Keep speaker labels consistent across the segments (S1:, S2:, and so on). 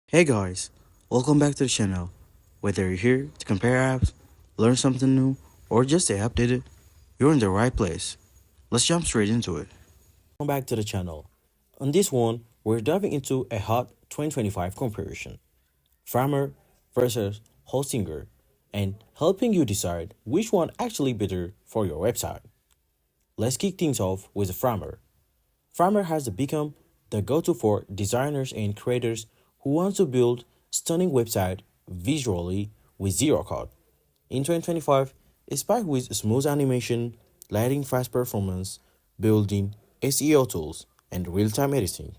S1: Hey guys, welcome back to the channel. Whether you're here to compare apps, learn something new, or just stay updated, you're in the right place. Let's jump straight into it.
S2: Welcome back to the channel. On this one, we're diving into a hot 2025 comparison. Framer versus Hostinger, and helping you decide which one actually better for your website. Let's kick things off with Framer. Framer has become the go-to for designers and creators who want to build stunning website visually with zero code. In 2025, it's packed with smooth animation, lighting fast performance, building SEO tools, and real-time editing.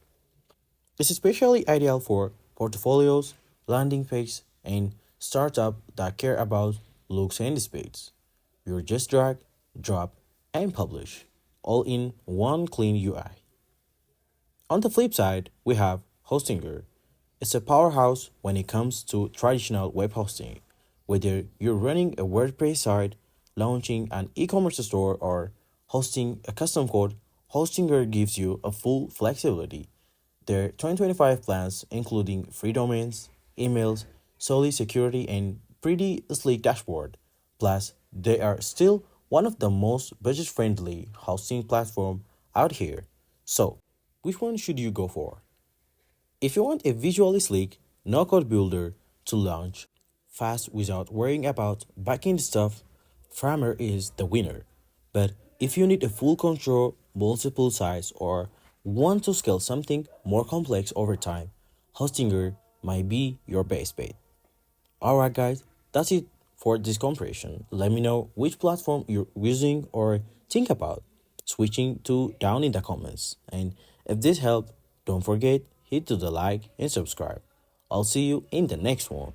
S2: It's especially ideal for portfolios, landing pages, and startups that care about looks and speeds. You just drag, drop, and publish, all in one clean UI. On the flip side, we have Hostinger. It's a powerhouse when it comes to traditional web hosting. Whether you're running a WordPress site, launching an e-commerce store, or hosting a custom code, Hostinger gives you a full flexibility. Their 2025 plans, including free domains, emails, solid security, and pretty sleek dashboard. Plus, they are still one of the most budget-friendly hosting platform out here. So, which one should you go for? If you want a visually sleek, no-code builder to launch fast without worrying about backend stuff, Framer is the winner. But if you need a full control, multiple sites, or want to scale something more complex over time, Hostinger might be your best bet. Alright guys, that's it for this comparison. Let me know which platform you're using or think about switching to down in the comments. And if this helped, don't forget hit to the like and subscribe. I'll see you in the next one.